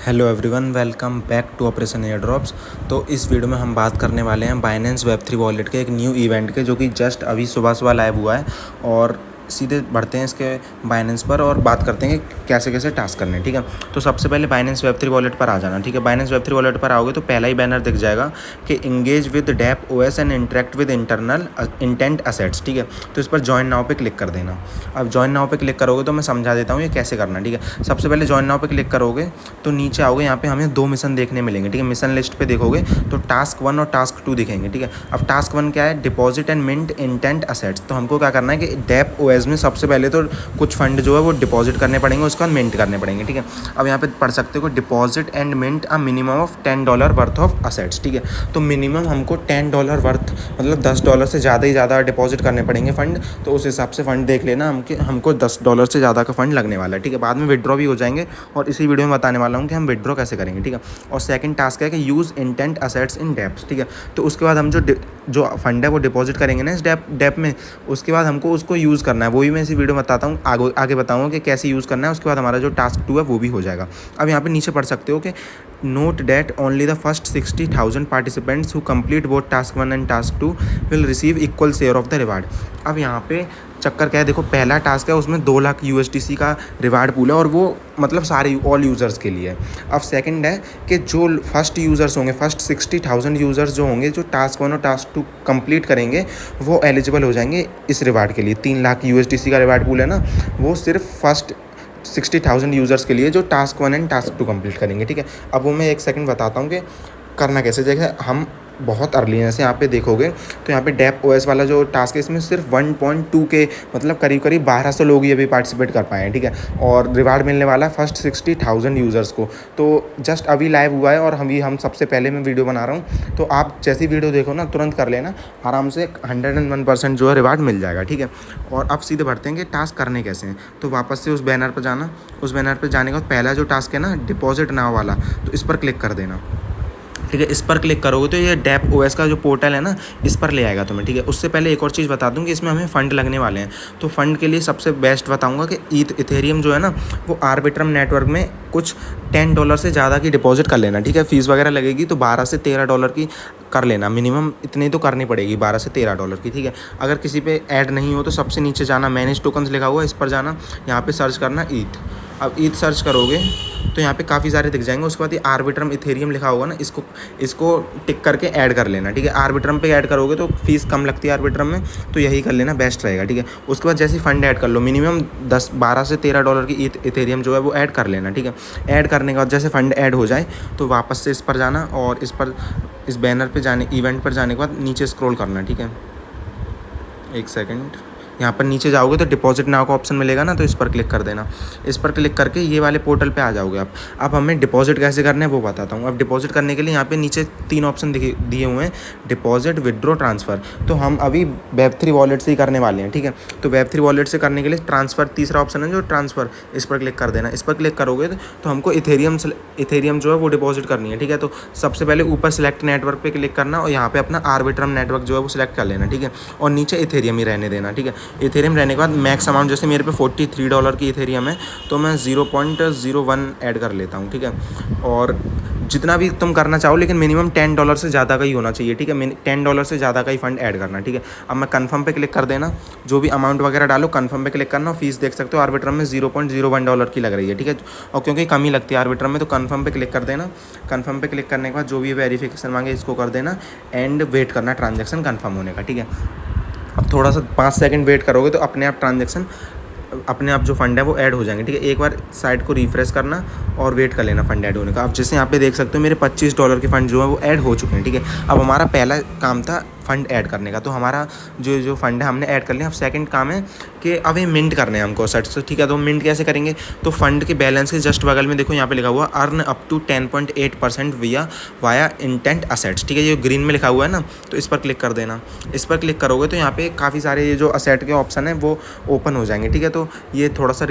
Hello everyone, welcome back to operation air drops. तो इस video में हम बात करने वाले हैं बाइनेंस वेब3 वॉलेट के एक न्यू इवेंट के, जो कि जस्ट अभी सुबह सुबह लाइव हुआ है। और सीधे बढ़ते हैं इसके बाइनेंस पर और बात करते हैं कि कैसे कैसे टास्क करने हैं। ठीक है, तो सबसे पहले बाइनेंस वेब3 वॉलेट पर आ जाना। ठीक है, बाइनेंस वेब3 वॉलेट पर आओगे तो पहला ही बैनर दिख जाएगा कि engage with dapp OS and interact with internal intent assets. ठीक है, तो इस पर ज्वाइन नाउ पे क्लिक कर देना। अब ज्वाइन नाउ पे क्लिक करोगे तो मैं समझा देता हूँ ये कैसे करना है। ठीक है, सबसे पहले ज्वाइन नाउ पे क्लिक करोगे तो नीचे आओगे, यहाँ पे हमें 2 मिशन देखने मिलेंगे। ठीक है, मिशन लिस्ट पे देखोगे तो टास्क 1 और टास्क 2 दिखेंगे। ठीक है, अब टास्क 1 क्या है? Deposit and mint intent assets. तो हमको क्या करना है कि डैप ओएस में सबसे पहले तो कुछ फंड जो है वो डिपॉजिट करने पड़ेंगे, उसके बाद मिंट करने पड़ेंगे। ठीक है, अब यहाँ पे पढ़ सकते हो deposit and mint a minimum of $10 worth of assets. ठीक है, तो मिनिमम हमको $10 वर्थ मतलब $10 से ज़्यादा ही ज़्यादा डिपॉजिट करने पड़ेंगे फ़ंड। तो उस हिसाब से फ़ंड देख लेना, हमको $10 से ज़्यादा का फ़ंड लगने वाला है। ठीक है, बाद में विड्रॉ भी हो जाएंगे और इसी वीडियो में बताने वाला हूँ कि हम विड्रॉ कैसे करेंगे। ठीक है, और सेकंड टास्क है कि use intent assets in dapps. ठीक है, तो उसके बाद हम जो फंड है वो डिपॉजिट करेंगे ना इस डेप में, उसके बाद हमको उसको यूज़ करना है। वही मैं इसी वीडियो में बताता हूँ, आगे बताऊँगा कि कैसे यूज़ करना है। उसके बाद हमारा जो टास्क 2 है वो भी हो जाएगा। अब यहाँ पे नीचे पढ़ सकते हो कि note that only the first 60,000 participants who complete both task 1 and task 2 will receive equal share of the reward. अब यहाँ पे चक्कर क्या है, देखो पहला टास्क है उसमें 2 लाख USDC का रिवार्ड पूल है और वो मतलब सारे ऑल यूज़र्स के लिए है। अब सेकंड है कि जो फर्स्ट यूज़र्स होंगे, फर्स्ट 60,000 यूज़र्स जो होंगे, जो टास्क 1 और टास्क 2 कंप्लीट करेंगे, वो एलिजिबल हो जाएंगे इस रिवार्ड के लिए। 3 लाख USDC का रिवार्ड पूल है ना, वो सिर्फ फर्स्ट 60,000 यूज़र्स के लिए जो टास्क 1 एंड टास्क 2 कंप्लीट करेंगे। ठीक है, अब वो मैं एक सेकंड बताता हूँ कि करना कैसे। जैसे हम बहुत अर्ली हैं, जैसे यहाँ पे देखोगे तो यहाँ पे डैप ओएस वाला जो टास्क है इसमें सिर्फ 1.2 के मतलब करीब 1200 लोग ही अभी पार्टिसिपेट कर पाए हैं। ठीक है, और रिवार्ड मिलने वाला है फर्स्ट 60,000 यूज़र्स को। तो जस्ट अभी लाइव हुआ है और हम सबसे पहले मैं वीडियो बना रहा हूँ, तो आप जैसी वीडियो देखो ना तुरंत कर लेना, आराम से 101% जो है रिवार्ड मिल जाएगा। ठीक है, और अब सीधे बढ़ते हैं कि टास्क करने कैसे हैं। तो वापस से उस बैनर पर जाना, उस बैनर पर जाने के बाद पहला जो टास्क है ना डिपॉजिट नाउ वाला, तो इस पर क्लिक कर देना। ठीक है, इस पर क्लिक करोगे तो ये डैप ओएस का जो पोर्टल है ना, इस पर ले आएगा तुम्हें। ठीक है, उससे पहले एक और चीज़ बता दूं कि इसमें हमें फ़ंड लगने वाले हैं। तो फ़ंड के लिए सबसे बेस्ट बताऊंगा कि इथेरियम जो है ना, वो आर्बिट्रम नेटवर्क में कुछ $10 से ज़्यादा की डिपॉजिट कर लेना। ठीक है, फीस वगैरह लगेगी तो $12 से $13 की कर लेना, मिनिमम इतनी तो करनी पड़ेगी, $12 से $13 की। ठीक है, अगर किसी पे ऐड नहीं हो तो सबसे नीचे जाना, मैनेज टोकन्स लिखा हुआ है, इस पर जाना, यहाँ पे सर्च करना ईथ। अब ईथ सर्च करोगे तो यहाँ पे काफ़ी सारे दिख जाएंगे। उसके बाद ये आर्बिट्रम इथेरियम लिखा होगा ना, इसको टिक करके ऐड कर लेना। ठीक है, आर्बिट्रम पे ऐड करोगे तो फीस कम लगती है आर्बिट्रम में, तो यही कर लेना, बेस्ट रहेगा। ठीक है, उसके बाद जैसे फंड ऐड कर लो, मिनिमम 12 से $13 की इथेरियम जो है वो ऐड कर लेना। ठीक है, ऐड करने के बाद जैसे फंड ऐड हो जाए तो वापस से इस पर जाना और इस बैनर पे जाने, इवेंट पर जाने के बाद नीचे स्क्रॉल करना। ठीक है, एक सेकंड, यहाँ पर नीचे जाओगे तो डिपॉजिट नाउ का ऑप्शन मिलेगा ना, तो इस पर क्लिक कर देना। इस पर क्लिक करके ये वाले पोर्टल पे आ जाओगे आप। अब हमें डिपॉजिट कैसे करना है वो बताता हूँ। अब डिपॉजिट करने के लिए यहाँ पे नीचे 3 ऑप्शन दिए हुए हैं, डिपॉजिट, विड्रॉ, ट्रांसफ़र। तो हम अभी वेब3 वॉलेट से ही करने वाले हैं। ठीक है, तो वेब3 वॉलेट से करने के लिए ट्रांसफ़र तीसरा ऑप्शन है जो ट्रांसफ़र, इस पर क्लिक कर देना। इस पर क्लिक करोगे तो हमको इथेरियम जो है वो डिपॉजिट करनी है। ठीक है, तो सबसे पहले ऊपर सेलेक्ट नेटवर्क पे क्लिक करना और यहाँ पे अपना आर्बिट्रम नेटवर्क जो है वो सिलेक्ट कर लेना। ठीक है, और नीचे इथेरियम ही रहने देना। ठीक है, इथेरियम रहने के बाद मैक्स अमाउंट, जैसे मेरे पे $43 की इथेरियम है तो मैं 0.01 ऐड कर लेता हूँ। ठीक है, और जितना भी तुम करना चाहो लेकिन मिनिमम $10 से ज़्यादा का ही होना चाहिए। ठीक है, $10 से ज़्यादा का ही फंड ऐड करना। ठीक है, अब मैं कन्फर्म पे क्लिक कर देना, जो भी अमाउंट वगैरह डालो कन्फर्म पे क्लिक करना। फीस देख सकते हो आर्बिट्रम में $0.01 की लग रही है। ठीक है, और क्योंकि कम ही लगती है आर्बिट्रम में, तो कन्फर्म पे क्लिक कर देना। कन्फर्म पे क्लिक करने के बाद जो भी वेरिफिकेशन मांगे इसको कर देना एंड वेट करना ट्रांजेक्शन कन्फर्म होने का। ठीक है, अब थोड़ा सा 5 सेकंड वेट करोगे तो अपने आप जो फंड है वो ऐड हो जाएंगे। ठीक है, एक बार साइट को रिफ्रेश करना और वेट कर लेना फंड ऐड होने का। अब जैसे यहाँ पे देख सकते हो मेरे $25 के फंड जो है वो ऐड हो चुके हैं। ठीक है, अब हमारा पहला काम था फंड ऐड करने का, तो हमारा जो फंड है हमने ऐड कर लिया। अब सेकंड काम है कि अब ये मिंट करने हैं हमको सेट्स। तो ठीक है, तो मिंट कैसे करेंगे, तो फंड के बैलेंस के जस्ट बगल में देखो यहाँ पे लिखा हुआ earn up to 10.8% via intent assets. ठीक है, ये ग्रीन में लिखा हुआ है ना, तो इस पर क्लिक कर देना। इस पर क्लिक करोगे तो यहाँ पे काफ़ी सारे ये जो असेट के ऑप्शन है वो ओपन हो जाएंगे। ठीक है, तो ये थोड़ा सा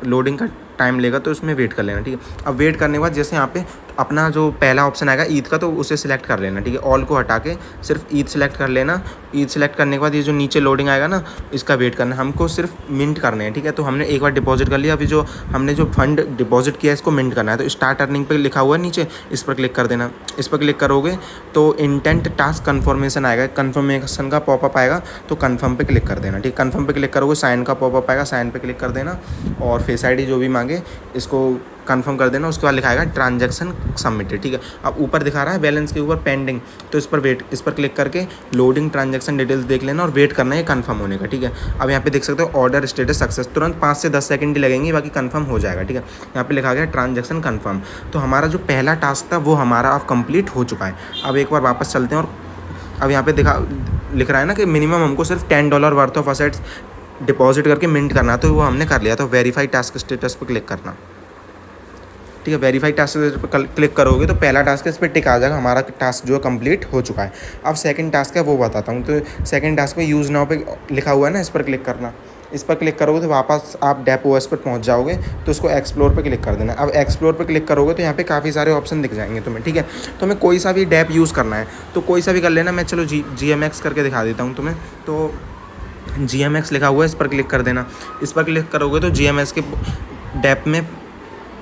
लोडिंग का टाइम लेगा, तो उसमें वेट कर लेना। ठीक है, अब वेट करने के बाद जैसे यहाँ पे अपना जो पहला ऑप्शन आएगा ईथ का, तो उसे सिलेक्ट कर लेना। ठीक है, ऑल को हटा के सिर्फ ईथ सिलेक्ट कर लेना ईथ सेलेक्ट करने के बाद ये जो नीचे लोडिंग आएगा ना, इसका वेट करना है। हमको सिर्फ मिंट करने हैं, ठीक है। तो हमने एक बार डिपॉजिट कर लिया, अभी जो हमने जो फंड डिपॉजिट किया है इसको मिंट करना है। तो स्टार्ट अर्निंग पे लिखा हुआ है नीचे, इस पर क्लिक कर देना। इस पर क्लिक करोगे तो इंटेंट टास्क कन्फर्मेशन आएगा, कन्फर्मेशन का पॉपअप आएगा, तो कन्फर्म पे क्लिक कर देना, ठीक। कन्फर्म पे क्लिक करोगे साइन का पॉपअप आएगा, साइन पे क्लिक कर देना और फेस आईडी जो भी मांगे इसको कंफर्म कर देना। उसके बाद लिखाएगा ट्रांजैक्शन सबमिटेड, ठीक है। अब ऊपर दिखा रहा है बैलेंस के ऊपर पेंडिंग, तो इस पर क्लिक करके लोडिंग ट्रांजैक्शन डिटेल्स देख लेना और वेट करना है कंफर्म होने का, ठीक है। अब यहाँ पे देख सकते हो ऑर्डर स्टेटस सक्सेस, तुरंत 5 से 10 सेकंड ही लगेंगे, बाकी कंफर्म हो जाएगा, ठीक है। यहाँ पे लिखा गया ट्रांजैक्शन कंफर्म। तो हमारा जो पहला टास्क था वो हमारा अब कंप्लीट हो चुका है। अब एक बार वापस चलते हैं और अब यहाँ पे लिख रहा है ना कि मिनिमम हमको सिर्फ $10 वर्थ ऑफ असेट्स डिपॉजिट करके मिंट करना, तो वो हमने कर लिया। तो वेरीफाई टास्क स्टेटस पर क्लिक करना, ठीक है। वेरीफाई टास्क पर क्लिक करोगे तो पहला टास्क है, इस पर टिक आ जाएगा, हमारा टास्क जो है कंप्लीट हो चुका है। अब सेकंड टास्क है वो बताता हूँ। तो सेकंड टास्क में यूज़ नाउ पे लिखा हुआ है ना, इस पर क्लिक करना। इस पर क्लिक करोगे तो वापस आप डेप ओएस पर पहुंच जाओगे, तो इसको एक्सप्लोर पे क्लिक कर देना। अब एक्सप्लोर पे क्लिक करोगे तो यहाँ पे काफ़ी सारे ऑप्शन दिख जाएंगे तुम्हें, ठीक है। तो हमें कोई सा भी डेप यूज़ करना है तो कोई सा भी कर लेना। मैं चलो GMX करके दिखा देता हूँ तुम्हें। तो GMX लिखा हुआ है, इस पर क्लिक कर देना। इस पर क्लिक करोगे तो GMX के डेप में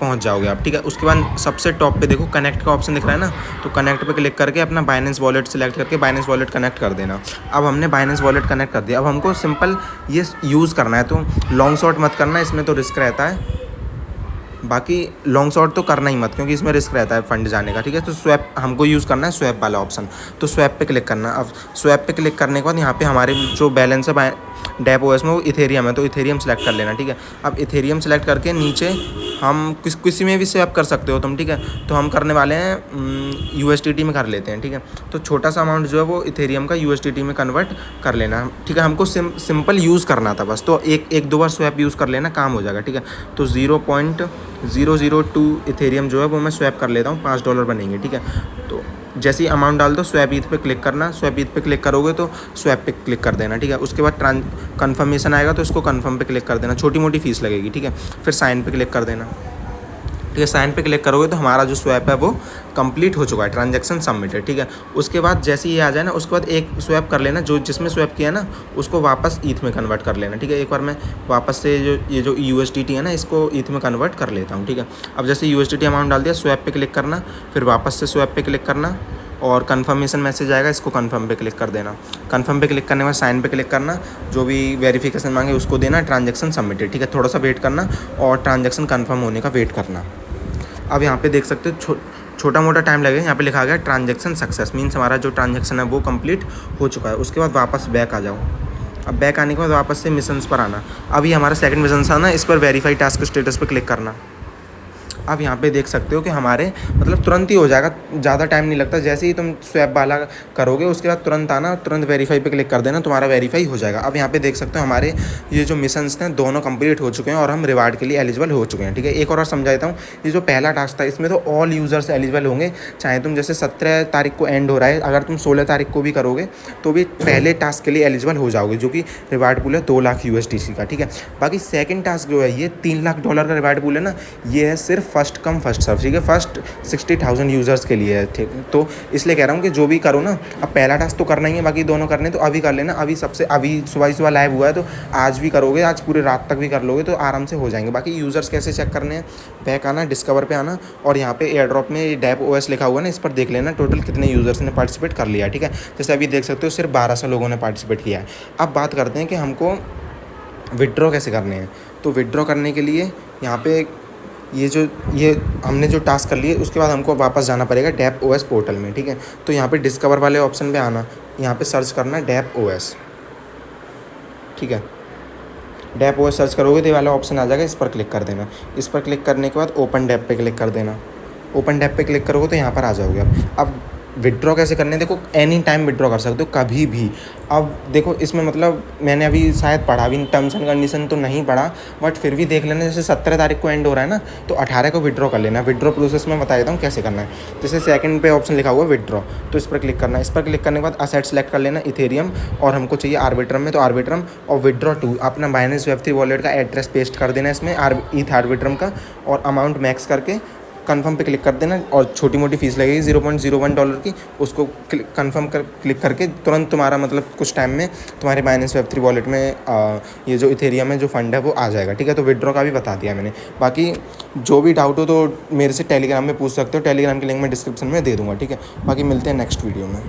पहुंच जाओगे आप, ठीक है। उसके बाद सबसे टॉप पे देखो कनेक्ट का ऑप्शन दिख रहा है ना, तो कनेक्ट पे क्लिक करके अपना बाइनेंस वॉलेट सेलेक्ट करके बाइनेंस वॉलेट कनेक्ट कर देना। अब हमने बाइनेंस वॉलेट कनेक्ट कर दिया। अब हमको सिंपल ये यूज़ करना है, तो लॉन्ग शॉट मत करना, इसमें तो रिस्क रहता है। बाकी लॉन्ग शॉट तो करना ही मत, क्योंकि इसमें रिस्क रहता है फंड जाने का, ठीक है। तो स्वैप हमको यूज़ करना है, स्वैप वाला ऑप्शन। तो स्वैप पे क्लिक करना। अब स्वैप पे क्लिक करने के बाद यहाँ पे हमारे जो बैलेंस है डेप ओएस में वो इथेरियम है, तो इथेरियम सेलेक्ट कर लेना, ठीक है। अब इथेरियम सेलेक्ट करके नीचे हम किसी में भी स्वैप कर सकते हो तुम, ठीक है। तो हम करने वाले हैं USDT में कर लेते हैं, ठीक है। तो छोटा सा अमाउंट जो है वो इथेरियम का USDT में कन्वर्ट कर लेना, ठीक है। हमको सिंपल यूज़ करना था बस, तो एक दो बार स्वैप यूज़ कर लेना, काम हो जाएगा, ठीक है। तो 0.002 इथेरियम जो है वो मैं स्वैप कर लेता हूँ, $5 बनेंगे, ठीक है। तो जैसे ही अमाउंट डाल दो स्वैप ईथ पे क्लिक करना। स्वैप ईथ पे क्लिक करोगे तो स्वैप पे क्लिक कर देना, ठीक है। उसके बाद कन्फर्मेशन आएगा तो इसको कन्फर्म पे क्लिक कर देना, छोटी मोटी फीस लगेगी, ठीक है। फिर साइन पे क्लिक कर देना, ठीक है। साइन पे क्लिक करोगे तो हमारा जो स्वैप है वो कंप्लीट हो चुका है, ट्रांजैक्शन सबमिटेड, ठीक है। उसके बाद जैसे ये आ जाए ना, उसके बाद एक स्वैप कर लेना, जो जिसमें स्वैप किया ना उसको वापस ईथ में कन्वर्ट कर लेना, ठीक है। एक बार मैं वापस से ये जो USDT है ना इसको ईथ में कन्वर्ट कर लेता हूँ, ठीक है। अब जैसे USDT अमाउंट डाल दिया, स्वैप पे क्लिक करना, फिर वापस से स्वैप पे क्लिक करना और कन्फर्मेशन मैसेज आएगा, इसको कन्फर्म पे क्लिक कर देना। कन्फर्म पे क्लिक करने के बाद साइन पे क्लिक करना, जो भी वेरिफिकेशन मांगे उसको देना, ट्रांजैक्शन सबमिटेड, ठीक है। थोड़ा सा वेट करना और ट्रांजैक्शन कन्फर्म होने का वेट करना। अब यहाँ पे देख सकते हो छोटा मोटा टाइम लगेगा। यहाँ पे लिखा गया ट्रांजैक्शन सक्सेस, मीन्स हमारा जो ट्रांजैक्शन है वो कंप्लीट हो चुका है। उसके बाद वापस बैक आ जाओ। अब बैक आने के बाद वापस से मिशंस पर आना। अभी हमारा सेकंड मिशन आना, इस पर वेरीफाई टास्क स्टेटस पर क्लिक करना। अब यहाँ पे देख सकते हो कि हमारे मतलब तुरंत ही हो जाएगा, ज़्यादा टाइम नहीं लगता। जैसे ही तुम स्वैप वाला करोगे उसके बाद तुरंत आना, तुरंत वेरीफाई पे क्लिक कर देना, तुम्हारा वेरीफाई हो जाएगा। अब यहाँ पे देख सकते हो हमारे ये जो मिशंस हैं दोनों कंप्लीट हो चुके हैं और हम रिवार्ड के लिए एलिजिबल हो चुके हैं, ठीक है। एक और समझा देता हूँ, ये जो पहला टास्क था इसमें तो ऑल यूज़र्स एलिजिबल होंगे, चाहे तुम जैसे 17 तारीख को एंड हो रहा है, अगर तुम 16 तारीख को भी करोगे तो भी पहले टास्क के लिए एलिजिबल हो जाओगे, जो कि रिवार्ड पूल है 2 लाख USDC का, ठीक है। बाकी सेकेंड टास्क जो है ये $3 लाख का रिवार्ड पूल है ना, ये है सिर्फ फर्स्ट कम फर्स्ट सर्व, ठीक है। फर्स्ट 60,000 यूज़र्स के लिए है, ठीक। तो इसलिए कह रहा हूँ कि जो भी करो ना, अब पहला टास्क तो करना ही है, बाकी दोनों करने तो अभी कर लेना। अभी सुबह लाइव हुआ है तो आज भी करोगे, आज पूरे रात तक भी कर लोगे तो आराम से हो जाएंगे। बाकी यूज़र्स कैसे चेक करने हैं, बैक आना, डिस्कवर पे आना और यहाँ पे एयर ड्रॉप में डेप OS लिखा हुआ है ना, इस पर देख लेना टोटल कितने यूज़र्स ने पार्टिसिपेट कर लिया, ठीक है। जैसे अभी देख सकते हो सिर्फ 1200 लोगों ने पार्टिसिपेट किया है। अब बात करते हैं कि हमको विड्रॉ कैसे करने हैं। तो विड्रॉ करने के लिए यहाँ पे ये हमने जो टास्क कर लिए उसके बाद हमको वापस जाना पड़ेगा डेप OS पोर्टल में, ठीक है। तो यहाँ पे डिस्कवर वाले ऑप्शन पे आना, यहाँ पे सर्च करना डेप OS, ठीक है। डेप OS सर्च करोगे तो ये वाला ऑप्शन आ जाएगा, इस पर क्लिक कर देना। इस पर क्लिक करने के बाद ओपन डेप पे क्लिक कर देना। ओपन डेप पे क्लिक करोगे तो यहाँ पर आ जाओगे। अब विड्रॉ कैसे करने, देखो एनी टाइम विड्रॉ कर सकते हो, कभी भी। अब देखो इसमें मतलब मैंने अभी शायद पढ़ा, अभी टर्म्स एंड कंडीशन तो नहीं पढ़ा, बट फिर भी देख लेना। जैसे 17 तारीख को एंड हो रहा है ना, तो 18 को विड्रॉ कर लेना। विड्रॉ प्रोसेस में बता देता हूँ कैसे करना है। जैसे सेकंड पे ऑप्शन लिखा हुआ है विड्रॉ, तो इस पर क्लिक करना है। इस पर क्लिक करने के बाद असेट सेलेक्ट कर लेना इथेरियम, और हमको चाहिए आर्बिट्रम में, तो आर्बिट्रम और विड्रॉ टू अपना बाइनेंस Web3 वॉलेट का एड्रेस पेस्ट कर देना इसमें ईथ आर्बिट्रम का, और अमाउंट मैक्स करके कन्फर्म पे क्लिक कर देना और छोटी मोटी फ़ीस लगेगी $0.01 की, उसको कन्फर्म क्लिक करके तुरंत तुम्हारा मतलब कुछ टाइम में तुम्हारे बाइनेंस वेब3 वॉलेट में ये जो इथेरियम में जो फंड है वो आ जाएगा, ठीक है। तो विड्रॉ का भी बता दिया मैंने। बाकी जो भी डाउट हो तो मेरे से टेलीग्राम में पूछ सकते हो, टेलीग्राम की लिंक मैं डिस्क्रिप्शन में दे दूँगा, ठीक है। बाकी मिलते हैं नेक्स्ट वीडियो में।